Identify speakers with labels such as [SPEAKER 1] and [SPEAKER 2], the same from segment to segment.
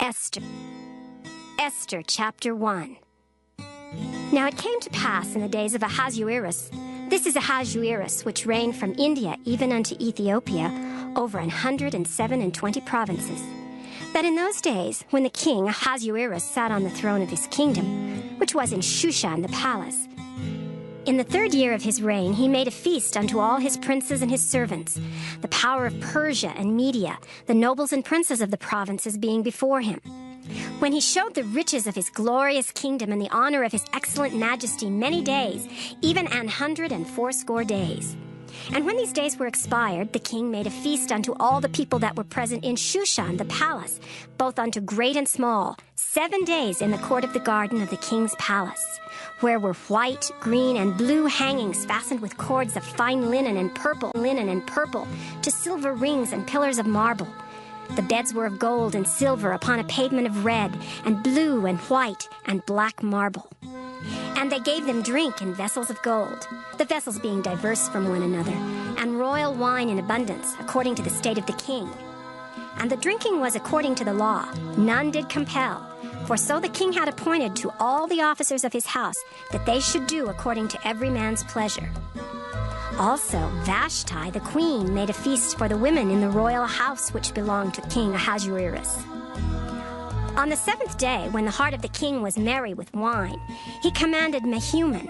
[SPEAKER 1] Esther. Esther chapter 1. Now it came to pass in the days of Ahasuerus, this is Ahasuerus, which reigned from India even unto Ethiopia, over 127 provinces, that in those days, when the king Ahasuerus sat on the throne of his kingdom, which was in Shushan the palace, in the 3rd year of his reign, he made a feast unto all his princes and his servants, the power of Persia and Media, the nobles and princes of the provinces being before him. When he showed the riches of his glorious kingdom and the honor of his excellent majesty many days, even 180 days. And when these days were expired, the king made a feast unto all the people that were present in Shushan the palace, both unto great and small, 7 days in the court of the garden of the king's palace, where were white, green, and blue hangings fastened with cords of fine linen and purple, to silver rings and pillars of marble. The beds were of gold and silver upon a pavement of red, and blue and white and black marble. And they gave them drink in vessels of gold, the vessels being diverse from one another, and royal wine in abundance, according to the state of the king. And the drinking was according to the law, none did compel, for so the king had appointed to all the officers of his house that they should do according to every man's pleasure. Also, Vashti the queen made a feast for the women in the royal house which belonged to King Ahasuerus. On the 7th day, when the heart of the king was merry with wine, he commanded Mehuman,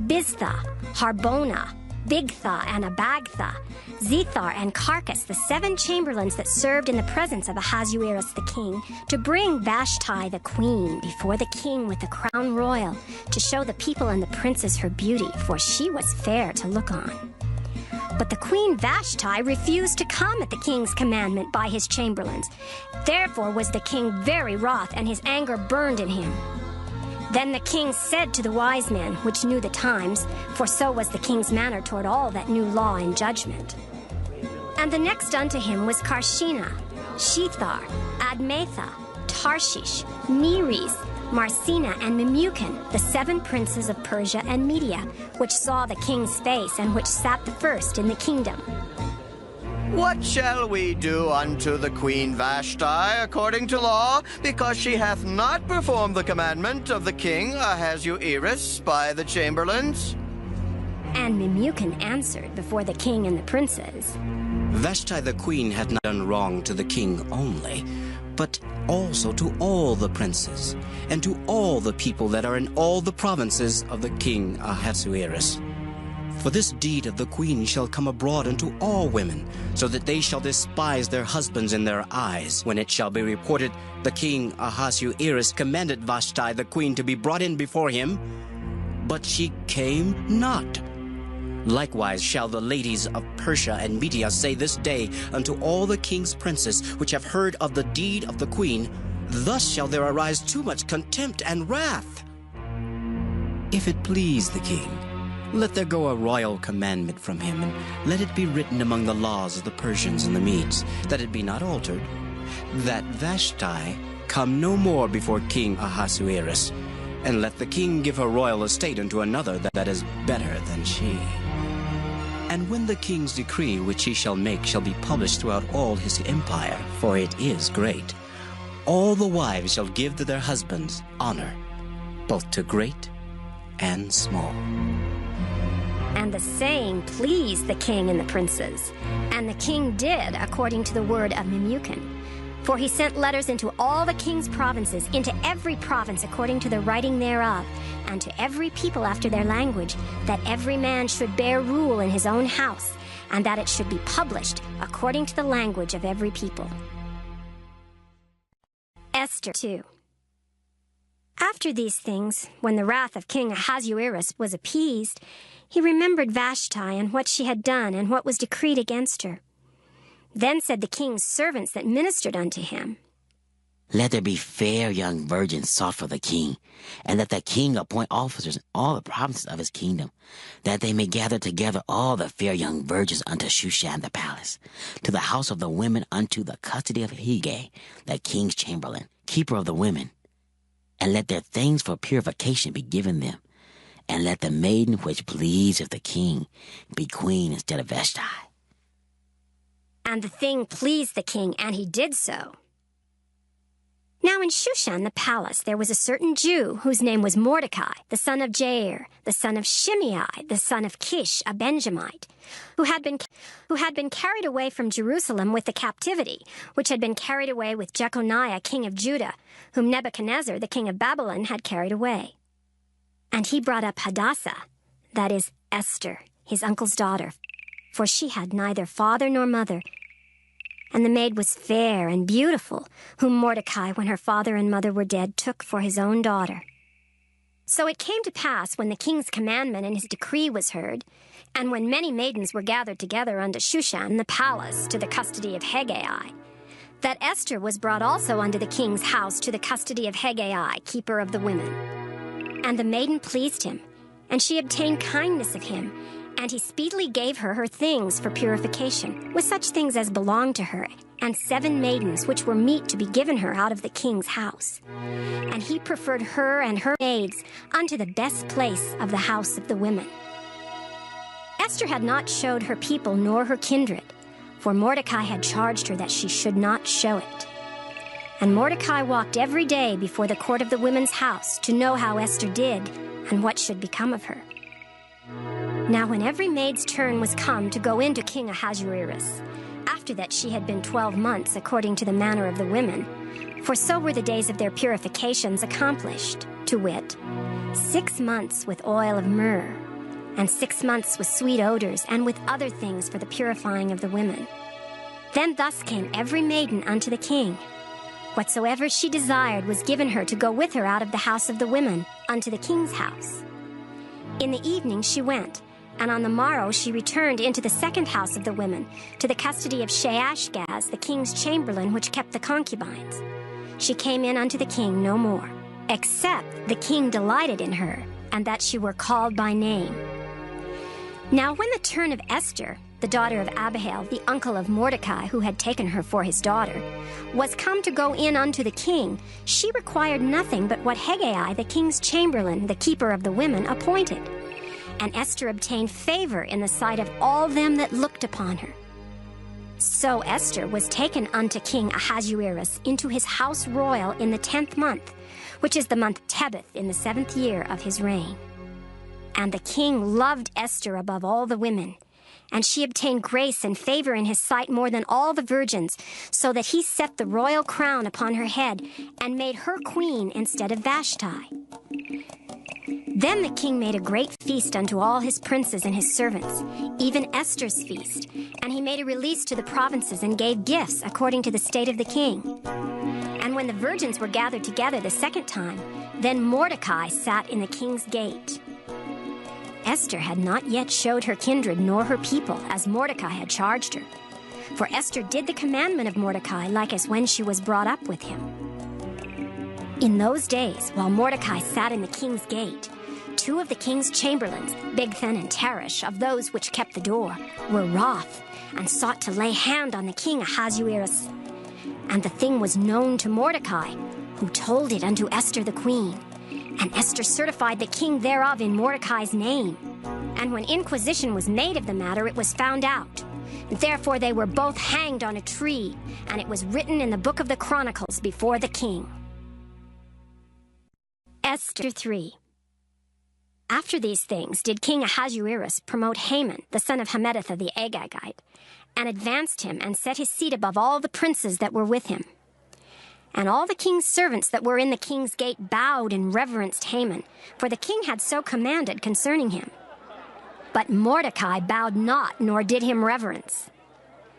[SPEAKER 1] Biztha, Harbona, Bigtha, and Abagtha, Zethar, and Carcas, the 7 chamberlains that served in the presence of Ahasuerus the king, to bring Vashti the queen before the king with the crown royal, to show the people and the princes her beauty, for she was fair to look on. But the queen Vashti refused to come at the king's commandment by his chamberlains. Therefore was the king very wroth, and his anger burned in him. Then the king said to the wise men, which knew the times, for so was the king's manner toward all that knew law and judgment. And the next unto him was Carshena, Shethar, Admatha, Tarshish, Meres, Marcina, and Memucan, the 7 princes of Persia and Media, which saw the king's face, and which sat the first in the kingdom.
[SPEAKER 2] What shall we do unto the queen Vashti according to law, because she hath not performed the commandment of the king Ahasuerus by the chamberlains?
[SPEAKER 1] And Memucan answered before the king and the princes,
[SPEAKER 3] Vashti the queen hath not done wrong to the king only, but also to all the princes, and to all the people that are in all the provinces of the king Ahasuerus. For this deed of the queen shall come abroad unto all women, so that they shall despise their husbands in their eyes, when it shall be reported, the king Ahasuerus commanded Vashti the queen to be brought in before him, but she came not. Likewise shall the ladies of Persia and Media say this day unto all the king's princes which have heard of the deed of the queen, thus shall there arise too much contempt and wrath. If it please the king, let there go a royal commandment from him, and let it be written among the laws of the Persians and the Medes, that it be not altered, that Vashti come no more before King Ahasuerus, and let the king give her royal estate unto another that is better than she. And when the king's decree which he shall make shall be published throughout all his empire, for it is great, all the wives shall give to their husbands honor, both to great and small.
[SPEAKER 1] And the saying pleased the king and the princes. And the king did according to the word of Memucan. For he sent letters into all the king's provinces, into every province according to the writing thereof, and to every people after their language, that every man should bear rule in his own house, and that it should be published according to the language of every people. Esther 2. After these things, when the wrath of King Ahasuerus was appeased, he remembered Vashti and what she had done and what was decreed against her. Then said the king's servants that ministered unto him,
[SPEAKER 4] Let there be fair young virgins sought for the king, and that the king appoint officers in all the provinces of his kingdom, that they may gather together all the fair young virgins unto Shushan the palace, to the house of the women unto the custody of Hegai, the king's chamberlain, keeper of the women. And let their things for purification be given them, and let the maiden which pleaseth the king be queen instead of Vashti. And
[SPEAKER 1] the thing pleased the king, and he did so. Now in in Shushan the palace there was a certain Jew whose name was Mordecai, the son of Jair, the son of Shimei, the son of Kish, a Benjamite, who had been carried away from Jerusalem with the captivity, which had been carried away with Jeconiah, king of Judah, whom Nebuchadnezzar, the king of Babylon, had carried away. And he brought up Hadassah, that is, Esther, his uncle's daughter, for she had neither father nor mother. And the maid was fair and beautiful, whom Mordecai, when her father and mother were dead, took for his own daughter. So it came to pass, when the king's commandment and his decree was heard, and when many maidens were gathered together unto Shushan the palace to the custody of Hegai, that Esther was brought also unto the king's house to the custody of Hegai, keeper of the women. And the maiden pleased him, and she obtained kindness of him, and he speedily gave her things for purification, with such things as belonged to her, and 7 maidens which were meet to be given her out of the king's house. And he preferred her and her maids unto the best place of the house of the women. Esther had not showed her people nor her kindred, for Mordecai had charged her that she should not show it. And Mordecai walked every day before the court of the women's house to know how Esther did and what should become of her. Now when every maid's turn was come to go into King Ahasuerus, after that she had been 12 months according to the manner of the women, for so were the days of their purifications accomplished, to wit, 6 months with oil of myrrh, and 6 months with sweet odors, and with other things for the purifying of the women. Then thus came every maiden unto the king. Whatsoever she desired was given her to go with her out of the house of the women unto the king's house. In the evening she went, and on the morrow she returned into the second house of the women, to the custody of Shaashgaz, the king's chamberlain, which kept the concubines. She came in unto the king no more, except the king delighted in her, and that she were called by name. Now when the turn of Esther, the daughter of Abihail, the uncle of Mordecai, who had taken her for his daughter, was come to go in unto the king, she required nothing but what Hegai, the king's chamberlain, the keeper of the women, appointed. And Esther obtained favor in the sight of all them that looked upon her. So Esther was taken unto King Ahasuerus into his house royal in the 10th month, which is the month Tebeth, in the 7th year of his reign. And the king loved Esther above all the women, and she obtained grace and favor in his sight more than all the virgins, so that he set the royal crown upon her head, and made her queen instead of Vashti. Then the king made a great feast unto all his princes and his servants, even Esther's feast, and he made a release to the provinces and gave gifts according to the state of the king. And when the virgins were gathered together the second time, then Mordecai sat in the king's gate. Esther had not yet showed her kindred nor her people, as Mordecai had charged her. For Esther did the commandment of Mordecai like as when she was brought up with him. In those days, while Mordecai sat in the king's gate, 2 of the king's chamberlains, Bigthan and Teresh, of those which kept the door, were wroth, and sought to lay hand on the king Ahasuerus. And the thing was known to Mordecai, who told it unto Esther the queen. And Esther certified the king thereof in Mordecai's name. And when inquisition was made of the matter, it was found out. Therefore they were both hanged on a tree, and it was written in the book of the Chronicles before the king. Esther 3. After these things did King Ahasuerus promote Haman, the son of Hammedatha the Agagite, and advanced him, and set his seat above all the princes that were with him. And all the king's servants that were in the king's gate bowed and reverenced Haman, for the king had so commanded concerning him. But Mordecai bowed not, nor did him reverence.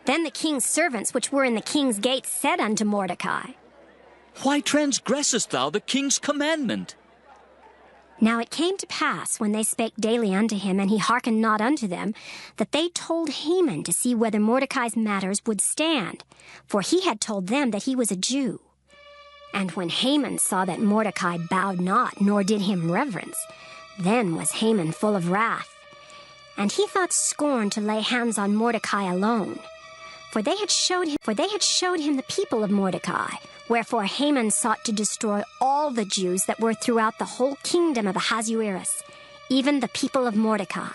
[SPEAKER 1] Then the king's servants which were in the king's gate said unto Mordecai,
[SPEAKER 5] Why transgressest thou the king's commandment?
[SPEAKER 1] Now it came to pass, when they spake daily unto him, and he hearkened not unto them, that they told Haman to see whether Mordecai's matters would stand, for he had told them that he was a Jew. And when Haman saw that Mordecai bowed not, nor did him reverence, then was Haman full of wrath. And he thought scorn to lay hands on Mordecai alone, for they had showed him the people of Mordecai. Wherefore Haman sought to destroy all the Jews that were throughout the whole kingdom of Ahasuerus, even the people of Mordecai.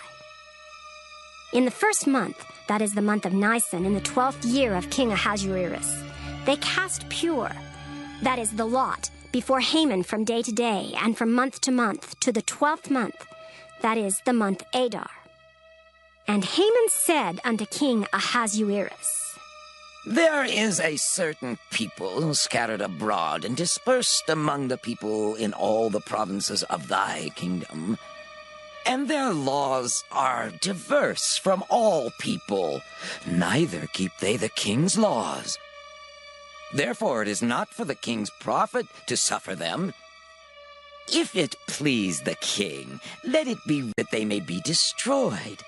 [SPEAKER 1] In the 1st month, that is the month of Nisan, in the 12th year of King Ahasuerus, they cast pure, that is the lot, before Haman from day to day, and from month to month, to the 12th month, that is the month Adar. And Haman said unto King Ahasuerus,
[SPEAKER 6] There is a certain people scattered abroad and dispersed among the people in all the provinces of thy kingdom, and their laws are diverse from all people, neither keep they the king's laws. Therefore it is not for the king's profit to suffer them. If it please the king, let it be that they may be destroyed,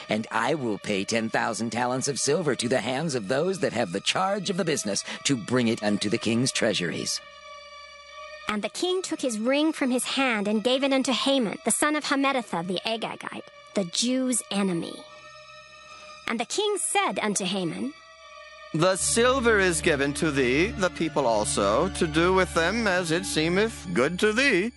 [SPEAKER 6] and I will pay 10,000 talents of silver to the hands of those that have the charge of the business to bring it unto the king's treasuries.
[SPEAKER 1] And the king took his ring from his hand and gave it unto Haman, the son of Hammedatha the Agagite, the Jews' enemy. And the king said unto Haman,
[SPEAKER 2] The silver is given to thee, the people also, to do with them as it seemeth good to thee.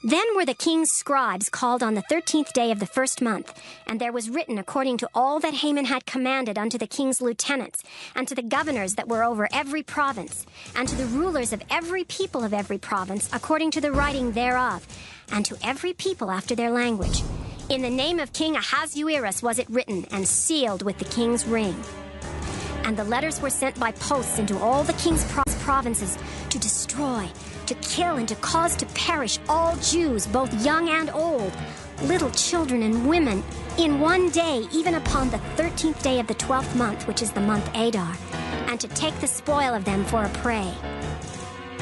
[SPEAKER 1] Then were the king's scribes called on the 13th day of the first month, and there was written according to all that Haman had commanded unto the king's lieutenants, and to the governors that were over every province, and to the rulers of every people of every province, according to the writing thereof, and to every people after their language. In the name of King Ahasuerus was it written, and sealed with the king's ring. And the letters were sent by posts into all the king's provinces to destroy, to kill, and to cause to perish all Jews, both young and old, little children and women, in one day, even upon the 13th day of the 12th month, which is the month Adar, and to take the spoil of them for a prey.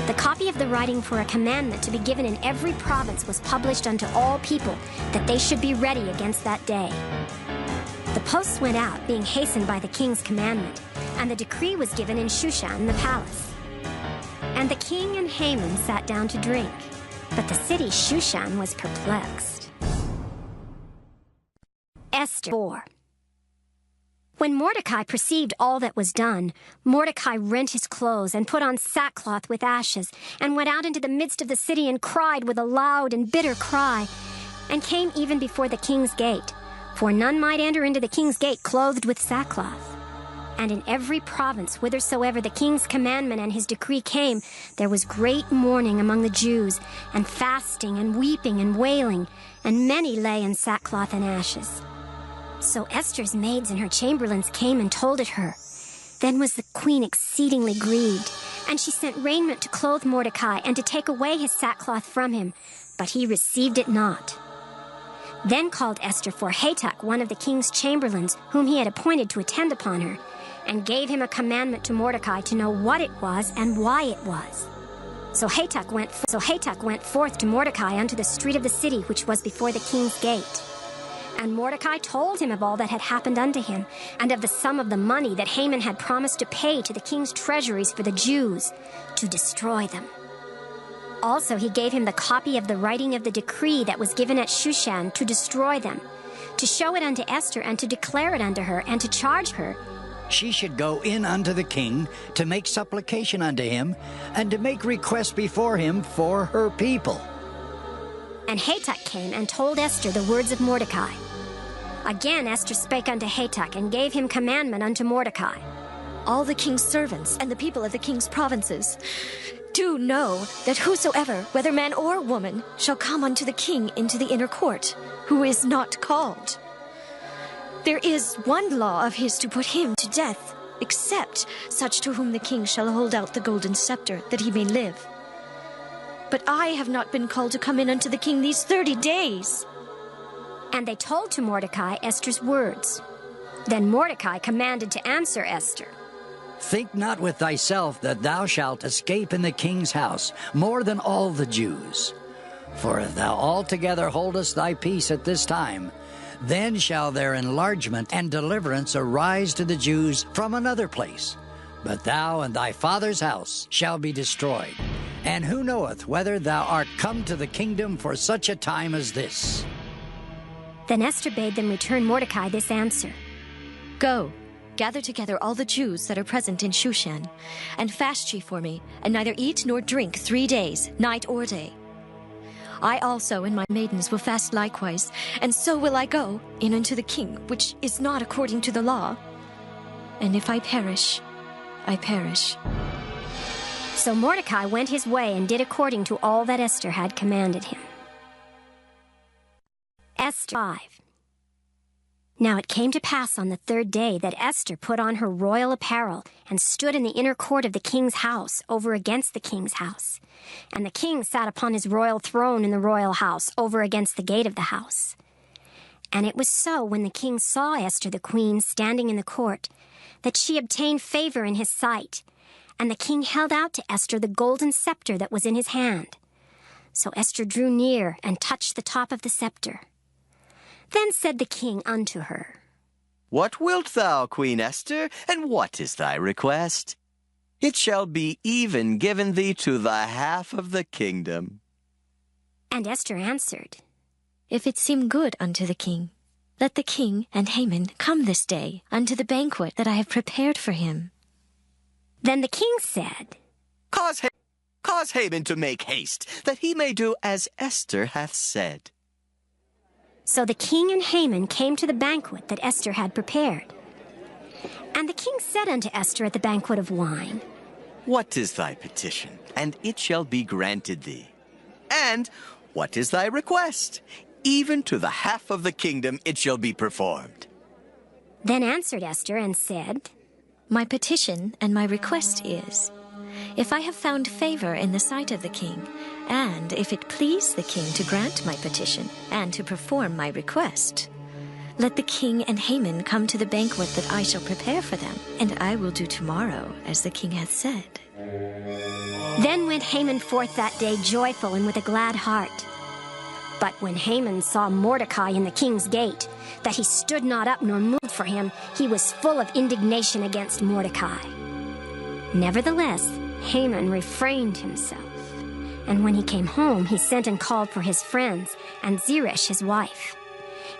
[SPEAKER 1] The copy of the writing for a commandment to be given in every province was published unto all people, that they should be ready against that day. The posts went out, being hastened by the king's commandment, and the decree was given in Shushan the palace. And the king and Haman sat down to drink, but the city Shushan was perplexed. Esther 4. When Mordecai perceived all that was done, Mordecai rent his clothes and put on sackcloth with ashes, and went out into the midst of the city and cried with a loud and bitter cry, and came even before the king's gate, for none might enter into the king's gate clothed with sackcloth. And in every province, whithersoever the king's commandment and his decree came, there was great mourning among the Jews, and fasting, and weeping, and wailing, and many lay in sackcloth and ashes. So Esther's maids and her chamberlains came and told it her. Then was the queen exceedingly grieved, and she sent raiment to clothe Mordecai, and to take away his sackcloth from him, but he received it not. Then called Esther for Hatach, one of the king's chamberlains, whom he had appointed to attend upon her, and gave him a commandment to Mordecai to know what it was and why it was. So Hatach went forth to Mordecai unto the street of the city, which was before the king's gate. And Mordecai told him of all that had happened unto him, and of the sum of the money that Haman had promised to pay to the king's treasuries for the Jews, to destroy them. Also he gave him the copy of the writing of the decree that was given at Shushan to destroy them, to show it unto Esther, and to declare it unto her, and to charge her,
[SPEAKER 7] she should go in unto the king to make supplication unto him, and to make request before him for her people.
[SPEAKER 1] And Hatach came and told Esther the words of Mordecai. Again Esther spake unto Hatach, and gave him commandment unto Mordecai.
[SPEAKER 8] All the king's servants and the people of the king's provinces do know that whosoever, whether man or woman, shall come unto the king into the inner court, who is not called, there is one law of his to put him to death, except such to whom the king shall hold out the golden scepter, that he may live. But I have not been called to come in unto the king these 30 days.
[SPEAKER 1] And they told to Mordecai Esther's words. Then Mordecai commanded to answer Esther.
[SPEAKER 7] Think not with thyself that thou shalt escape in the king's house more than all the Jews. For if thou altogether holdest thy peace at this time, then shall their enlargement and deliverance arise to the Jews from another place. But thou and thy father's house shall be destroyed. And who knoweth whether thou art come to the kingdom for such a time as this?
[SPEAKER 1] Then Esther bade them return Mordecai this answer.
[SPEAKER 8] Go, gather together all the Jews that are present in Shushan, and fast ye for me, and neither eat nor drink 3 days, night or day. I also and my maidens will fast likewise, and so will I go in unto the king, which is not according to the law. And if I perish, I perish.
[SPEAKER 1] So Mordecai went his way and did according to all that Esther had commanded him. Esther 5. Now it came to pass on the third day that Esther put on her royal apparel and stood in the inner court of the king's house over against the king's house. And the king sat upon his royal throne in the royal house over against the gate of the house. And it was so, when the king saw Esther the queen standing in the court, that she obtained favor in his sight. And the king held out to Esther the golden scepter that was in his hand. So Esther drew near and touched the top of the scepter. Then said the king unto her,
[SPEAKER 2] What wilt thou, Queen Esther, and what is thy request? It shall be even given thee to the half of the kingdom.
[SPEAKER 1] And Esther answered,
[SPEAKER 8] If it seem good unto the king, let the king and Haman come this day unto the banquet that I have prepared for him.
[SPEAKER 1] Then the king said,
[SPEAKER 2] Cause Haman to make haste, that he may do as Esther hath said.
[SPEAKER 1] So the king and Haman came to the banquet that Esther had prepared. And the king said unto Esther at the banquet of wine,
[SPEAKER 2] What is thy petition? And it shall be granted thee. And what is thy request? Even to the half of the kingdom it shall be performed.
[SPEAKER 1] Then answered Esther and said,
[SPEAKER 8] My petition and my request is, if I have found favor in the sight of the king, and if it please the king to grant my petition and to perform my request, let the king and Haman come to the banquet that I shall prepare for them, and I will do tomorrow as the king hath said.
[SPEAKER 1] Then went Haman forth that day joyful and with a glad heart. But when Haman saw Mordecai in the king's gate, that he stood not up nor moved for him, he was full of indignation against Mordecai. Nevertheless, Haman refrained himself. And when he came home, he sent and called for his friends and Zeresh his wife.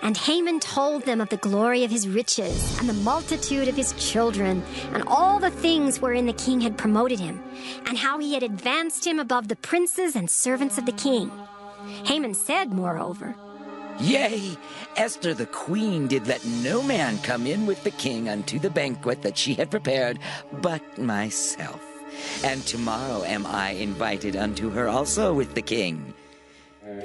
[SPEAKER 1] And Haman told them of the glory of his riches and the multitude of his children and all the things wherein the king had promoted him, and how he had advanced him above the princes and servants of the king. Haman said, moreover,
[SPEAKER 6] Yea, Esther the queen did let no man come in with the king unto the banquet that she had prepared, but myself. And tomorrow am I invited unto her also with the king.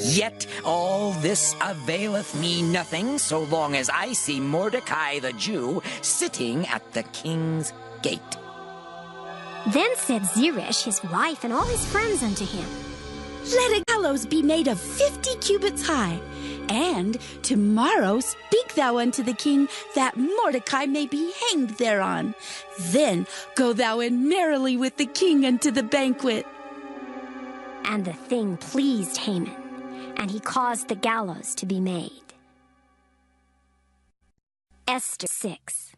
[SPEAKER 6] Yet all this availeth me nothing, so long as I see Mordecai the Jew sitting at the king's gate.
[SPEAKER 1] Then said Zeresh his wife and all his friends unto him,
[SPEAKER 9] Let a gallows be made of 50 cubits high, and tomorrow speak thou unto the king, that Mordecai may be hanged thereon. Then go thou in merrily with the king unto the banquet.
[SPEAKER 1] And the thing pleased Haman, and he caused the gallows to be made. Esther 6.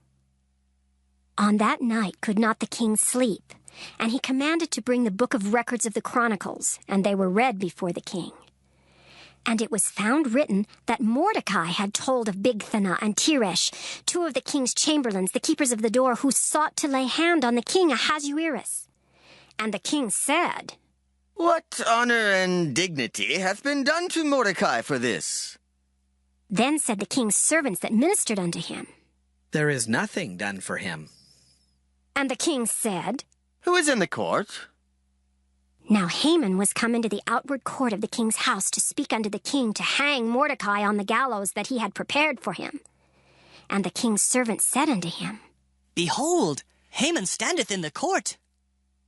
[SPEAKER 1] On that night could not the king sleep, and he commanded to bring the book of records of the Chronicles, and they were read before the king. And it was found written that Mordecai had told of Bigthana and Teresh, two of the king's chamberlains, the keepers of the door, who sought to lay hand on the king Ahasuerus. And the king said,
[SPEAKER 2] What honor and dignity hath been done to Mordecai for this?
[SPEAKER 1] Then said the king's servants that ministered unto him.
[SPEAKER 3] There is nothing done for him.
[SPEAKER 1] And the king said,
[SPEAKER 2] Who is in the court?
[SPEAKER 1] Now Haman was come into the outward court of the king's house to speak unto the king to hang Mordecai on the gallows that he had prepared for him. And the king's servant said unto him,
[SPEAKER 10] Behold, Haman standeth in the court.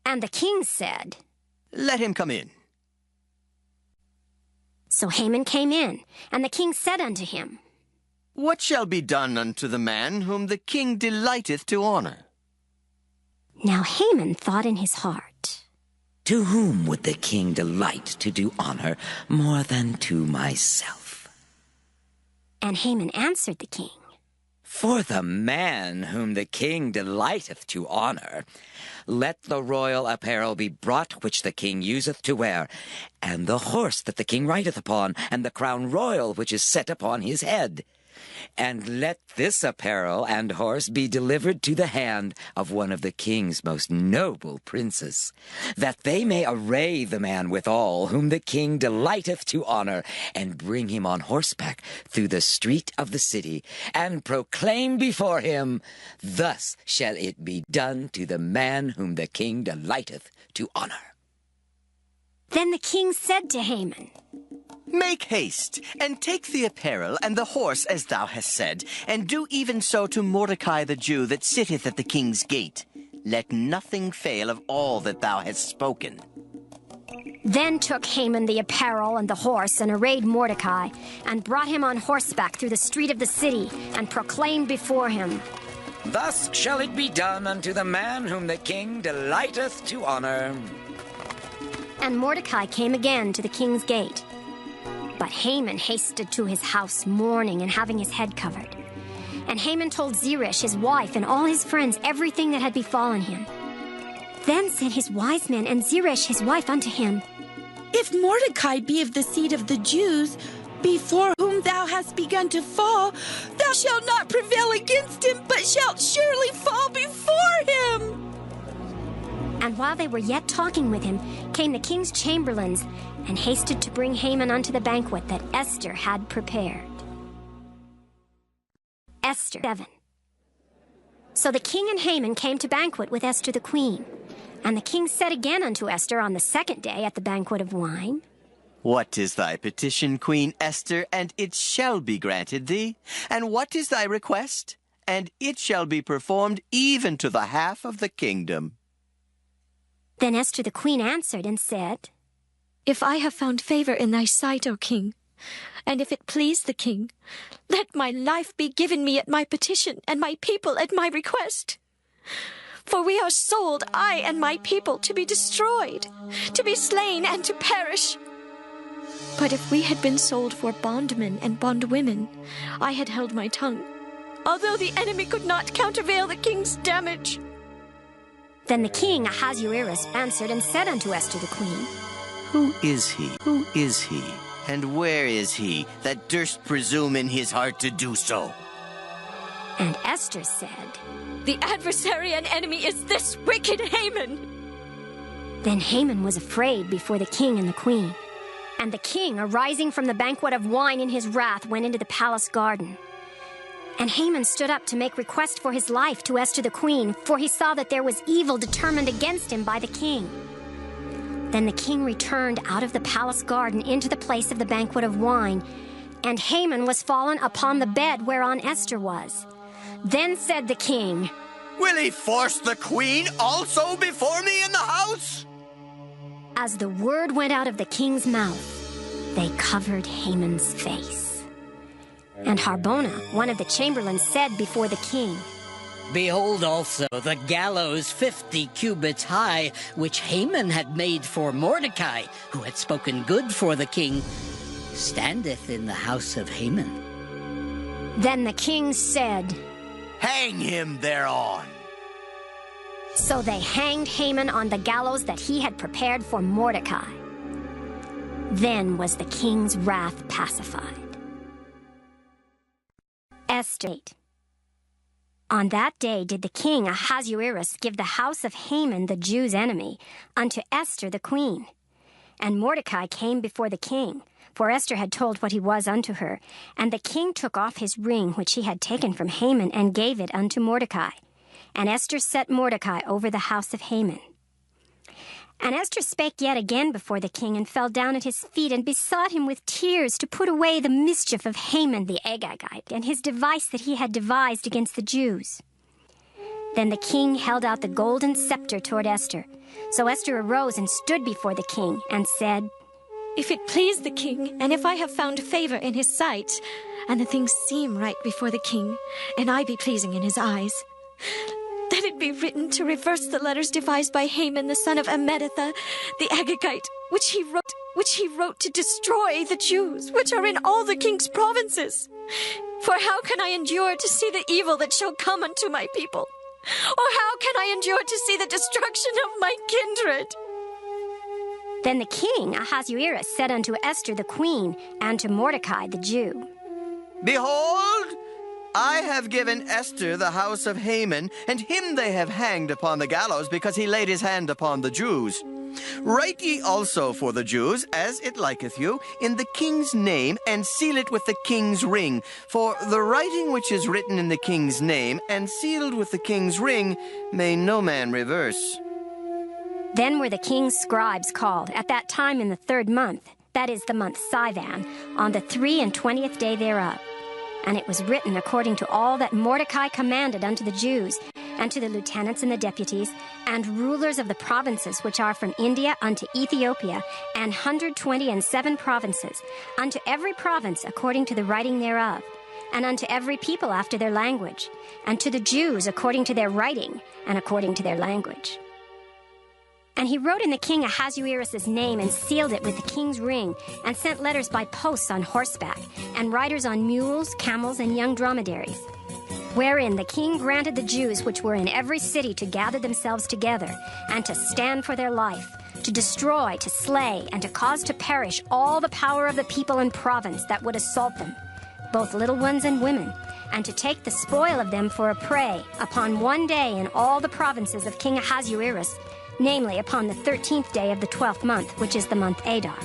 [SPEAKER 1] And the king said,
[SPEAKER 2] Let him come in.
[SPEAKER 1] So Haman came in, and the king said unto him,
[SPEAKER 2] What shall be done unto the man whom the king delighteth to honor?
[SPEAKER 1] Now Haman thought in his heart,
[SPEAKER 6] To whom would the king delight to do honor more than to myself?
[SPEAKER 1] And Haman answered the king,
[SPEAKER 6] For the man whom the king delighteth to honor, let the royal apparel be brought which the king useth to wear, and the horse that the king rideth upon, and the crown royal which is set upon his head. And let this apparel and horse be delivered to the hand of one of the king's most noble princes, that they may array the man withal whom the king delighteth to honor, and bring him on horseback through the street of the city, and proclaim before him, Thus shall it be done to the man whom the king delighteth to honor.
[SPEAKER 1] Then the king said to Haman,
[SPEAKER 2] Make haste, and take the apparel and the horse, as thou hast said, and do even so to Mordecai the Jew that sitteth at the king's gate. Let nothing fail of all that thou hast spoken.
[SPEAKER 1] Then took Haman the apparel and the horse, and arrayed Mordecai, and brought him on horseback through the street of the city, and proclaimed before him,
[SPEAKER 6] Thus shall it be done unto the man whom the king delighteth to honor.
[SPEAKER 1] And Mordecai came again to the king's gate. But Haman hasted to his house mourning and having his head covered. And Haman told Zeresh his wife and all his friends everything that had befallen him. Then said his wise men and Zeresh his wife unto him,
[SPEAKER 9] If Mordecai be of the seed of the Jews, before whom thou hast begun to fall, thou shalt not prevail against him, but shalt surely fall before him.
[SPEAKER 1] And while they were yet talking with him, came the king's chamberlains, and hasted to bring Haman unto the banquet that Esther had prepared. Esther 7. So the king and Haman came to banquet with Esther the queen. And the king said again unto Esther on the second day at the banquet of wine,
[SPEAKER 2] What is thy petition, Queen Esther, and it shall be granted thee? And what is thy request? And it shall be performed even to the half of the kingdom.
[SPEAKER 1] Then Esther the queen answered and said,
[SPEAKER 8] If I have found favor in thy sight, O king, and if it please the king, let my life be given me at my petition, and my people at my request. For we are sold, I and my people, to be destroyed, to be slain, and to perish. But if we had been sold for bondmen and bondwomen, I had held my tongue, although the enemy could not countervail the king's damage.
[SPEAKER 1] Then the king Ahasuerus answered and said unto Esther the queen,
[SPEAKER 2] Who is he? Who is he? And where is he that durst presume in his heart to do so?
[SPEAKER 1] And Esther said,
[SPEAKER 8] The adversary and enemy is this wicked Haman.
[SPEAKER 1] Then Haman was afraid before the king and the queen. And the king, arising from the banquet of wine in his wrath, went into the palace garden. And Haman stood up to make request for his life to Esther the queen, for he saw that there was evil determined against him by the king. Then the king returned out of the palace garden into the place of the banquet of wine, and Haman was fallen upon the bed whereon Esther was. Then said the king,
[SPEAKER 2] Will he force the queen also before me in the house?
[SPEAKER 1] As the word went out of the king's mouth, they covered Haman's face. And Harbona, one of the chamberlains, said before the king,
[SPEAKER 11] Behold also the gallows 50 cubits high, which Haman had made for Mordecai, who had spoken good for the king, standeth in the house of Haman.
[SPEAKER 1] Then the king said,
[SPEAKER 2] Hang him thereon.
[SPEAKER 1] So they hanged Haman on the gallows that he had prepared for Mordecai. Then was the king's wrath pacified. Esther 8. On that day did the king Ahasuerus give the house of Haman the Jews' enemy unto Esther the queen. And Mordecai came before the king, for Esther had told what he was unto her. And the king took off his ring which he had taken from Haman, and gave it unto Mordecai. And Esther set Mordecai over the house of Haman. And Esther spake yet again before the king, and fell down at his feet, and besought him with tears to put away the mischief of Haman the Agagite, and his device that he had devised against the Jews. Then the king held out the golden scepter toward Esther. So Esther arose and stood before the king, and said,
[SPEAKER 8] If it please the king, and if I have found favor in his sight, and the things seem right before the king, and I be pleasing in his eyes, let it be written to reverse the letters devised by Haman the son of Ammedatha, the Agagite, which he wrote to destroy the Jews, which are in all the king's provinces. For how can I endure to see the evil that shall come unto my people? Or how can I endure to see the destruction of my kindred?
[SPEAKER 1] Then the king Ahasuerus said unto Esther the queen, and to Mordecai the Jew,
[SPEAKER 2] Behold, I have given Esther the house of Haman, and him they have hanged upon the gallows, because he laid his hand upon the Jews. Write ye also for the Jews, as it liketh you, in the king's name, and seal it with the king's ring. For the writing which is written in the king's name, and sealed with the king's ring, may no man reverse.
[SPEAKER 1] Then were the king's scribes called at that time in the 3rd month, that is the month Sivan, on the 23rd day thereof. And it was written according to all that Mordecai commanded unto the Jews, and to the lieutenants and the deputies, and rulers of the provinces which are from India unto Ethiopia, and 127 provinces, unto every province according to the writing thereof, and unto every people after their language, and to the Jews according to their writing, and according to their language. And he wrote in the king Ahasuerus' name, and sealed it with the king's ring, and sent letters by posts on horseback, and riders on mules, camels, and young dromedaries. Wherein the king granted the Jews which were in every city to gather themselves together, and to stand for their life, to destroy, to slay, and to cause to perish all the power of the people and province that would assault them, both little ones and women, and to take the spoil of them for a prey upon one day in all the provinces of King Ahasuerus, namely upon the 13th day of the 12th month, which is the month Adar.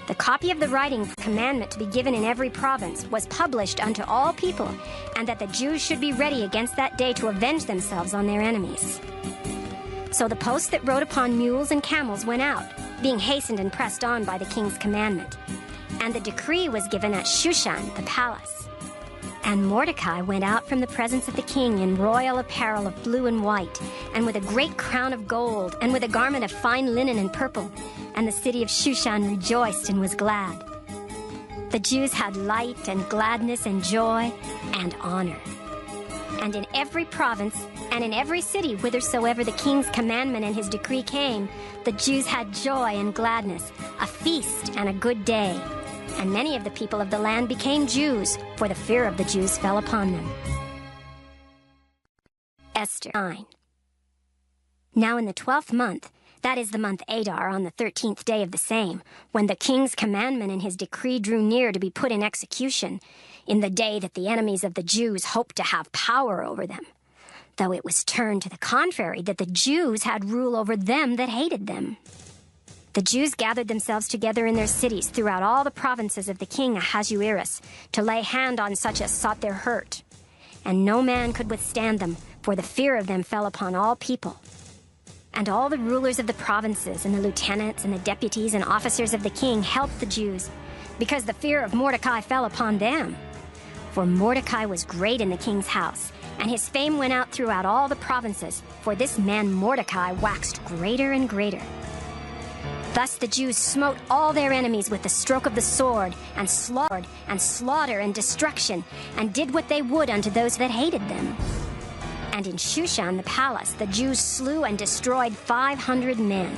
[SPEAKER 1] The copy of the writing commandment to be given in every province was published unto all people, and that the Jews should be ready against that day to avenge themselves on their enemies. So the posts that rode upon mules and camels went out, being hastened and pressed on by the king's commandment. And the decree was given at Shushan, the palace. And Mordecai went out from the presence of the king in royal apparel of blue and white, and with a great crown of gold, and with a garment of fine linen and purple. And the city of Shushan rejoiced and was glad. The Jews had light and gladness and joy and honor. And in every province and in every city whithersoever the king's commandment and his decree came, the Jews had joy and gladness, a feast and a good day. And many of the people of the land became Jews, for the fear of the Jews fell upon them. Esther 9. Now in the 12th month, that is the month Adar, on the 13th day of the same, when the king's commandment and his decree drew near to be put in execution, in the day that the enemies of the Jews hoped to have power over them, though it was turned to the contrary, that the Jews had rule over them that hated them. The Jews gathered themselves together in their cities throughout all the provinces of the king Ahasuerus, to lay hand on such as sought their hurt. And no man could withstand them, for the fear of them fell upon all people. And all the rulers of the provinces, and the lieutenants, and the deputies, and officers of the king helped the Jews, because the fear of Mordecai fell upon them. For Mordecai was great in the king's house, and his fame went out throughout all the provinces, for this man Mordecai waxed greater and greater. Thus the Jews smote all their enemies with the stroke of the sword, and slaughter and destruction, and did what they would unto those that hated them. And in Shushan the palace the Jews slew and destroyed 500 men.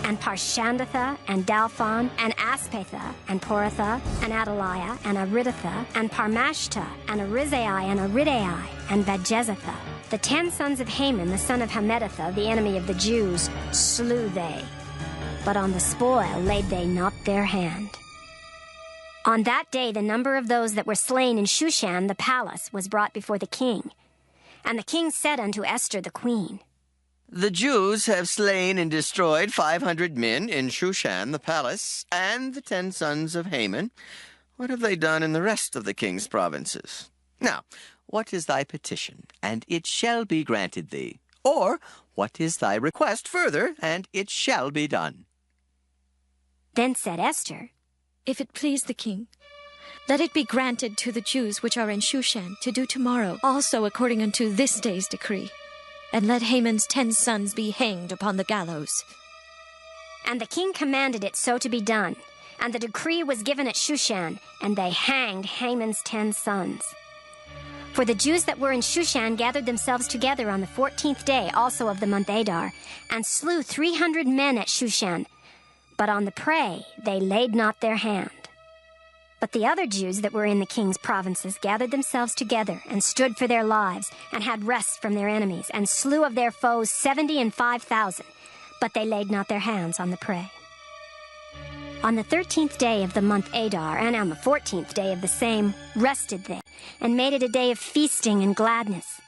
[SPEAKER 1] And Parshandatha, and Dalphon, and Aspatha, and Poratha, and Adaliah, and Aridatha, and Parmashta, and Arizai, and Aridai, and Bajezatha, the 10 sons of Haman, the son of Hammedatha, the enemy of the Jews, slew they. But on the spoil laid they not their hand. On that day the number of those that were slain in Shushan the palace was brought before the king. And the king said unto Esther the queen,
[SPEAKER 2] The Jews have slain and destroyed 500 men in Shushan the palace, and the 10 sons of Haman. What have they done in the rest of the king's provinces? Now, what is thy petition, and it shall be granted thee? Or, what is thy request further, and it shall be done?
[SPEAKER 1] Then said Esther,
[SPEAKER 8] If it please the king, let it be granted to the Jews which are in Shushan to do tomorrow also according unto this day's decree. And let Haman's 10 sons be hanged upon the gallows.
[SPEAKER 1] And the king commanded it so to be done. And the decree was given at Shushan, and they hanged Haman's 10 sons. For the Jews that were in Shushan gathered themselves together on the 14th day also of the month Adar, and slew 300 men at Shushan. But on the prey they laid not their hand. But the other Jews that were in the king's provinces gathered themselves together, and stood for their lives, and had rest from their enemies, and slew of their foes 75,000, but they laid not their hands on the prey. On the 13th day of the month Adar, and on the 14th day of the same, rested they, and made it a day of feasting and gladness.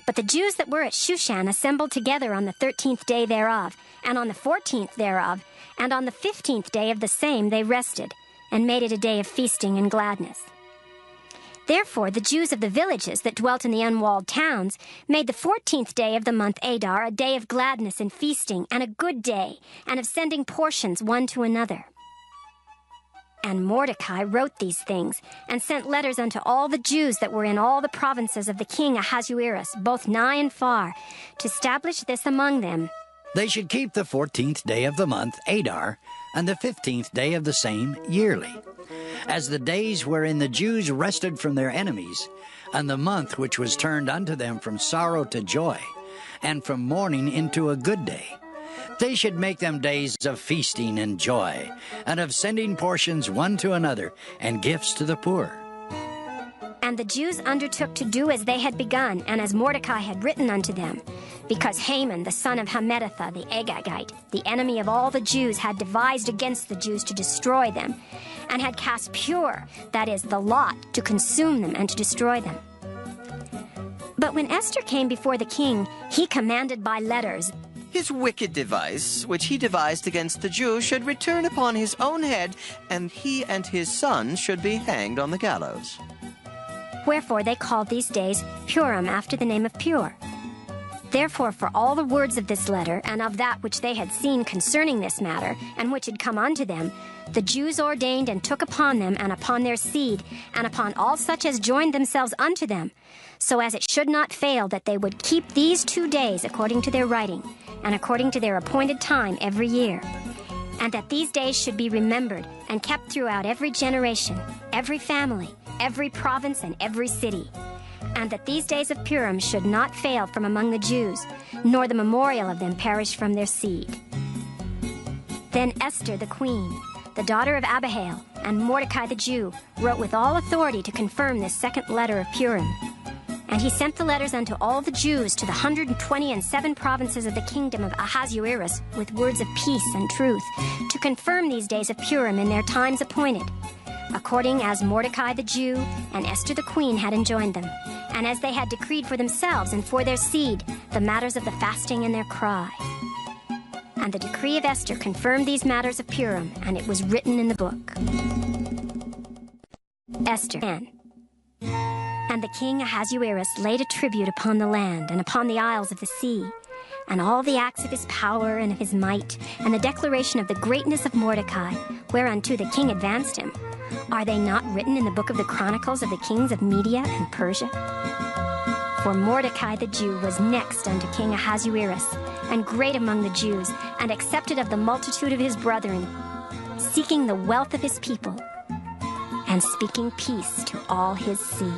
[SPEAKER 1] But the Jews that were at Shushan assembled together on the 13th day thereof, and on the 14th thereof, and on the 15th day of the same they rested, and made it a day of feasting and gladness. Therefore the Jews of the villages that dwelt in the unwalled towns made the 14th day of the month Adar a day of gladness and feasting, and a good day, and of sending portions one to another. And Mordecai wrote these things, and sent letters unto all the Jews that were in all the provinces of the king Ahasuerus, both nigh and far, to establish this among them.
[SPEAKER 7] They should keep the 14th day of the month Adar, and the 15th day of the same yearly, as the days wherein the Jews rested from their enemies, and the month which was turned unto them from sorrow to joy, and from mourning into a good day. They should make them days of feasting and joy, and of sending portions one to another, and gifts to the poor.
[SPEAKER 1] And the Jews undertook to do as they had begun, and as Mordecai had written unto them, because Haman, the son of Hammedatha, the Agagite, the enemy of all the Jews, had devised against the Jews to destroy them, and had cast Pur, that is, the lot, to consume them and to destroy them. But when Esther came before the king, he commanded by letters,
[SPEAKER 2] his wicked device, which he devised against the Jews, should return upon his own head, and he and his son should be hanged on the gallows.
[SPEAKER 1] Wherefore they called these days Purim, after the name of Pur. Therefore, for all the words of this letter, and of that which they had seen concerning this matter, and which had come unto them, the Jews ordained and took upon them, and upon their seed, and upon all such as joined themselves unto them, so as it should not fail that they would keep these 2 days according to their writing, and according to their appointed time every year, and that these days should be remembered and kept throughout every generation, every family, every province, and every city, and that these days of Purim should not fail from among the Jews, nor the memorial of them perish from their seed. Then Esther the queen, the daughter of Abihail, and Mordecai the Jew, wrote with all authority to confirm this second letter of Purim. And he sent the letters unto all the Jews to the 127 provinces of the kingdom of Ahasuerus with words of peace and truth, to confirm these days of Purim in their times appointed, according as Mordecai the Jew and Esther the queen had enjoined them, and as they had decreed for themselves and for their seed the matters of the fasting and their cry. And the decree of Esther confirmed these matters of Purim, and it was written in the book. Esther 10. And the king Ahasuerus laid a tribute upon the land and upon the isles of the sea, and all the acts of his power and of his might, and the declaration of the greatness of Mordecai, whereunto the king advanced him, are they not written in the book of the chronicles of the kings of Media and Persia? For Mordecai the Jew was next unto King Ahasuerus, and great among the Jews, and accepted of the multitude of his brethren, seeking the wealth of his people, and speaking peace to all his seed.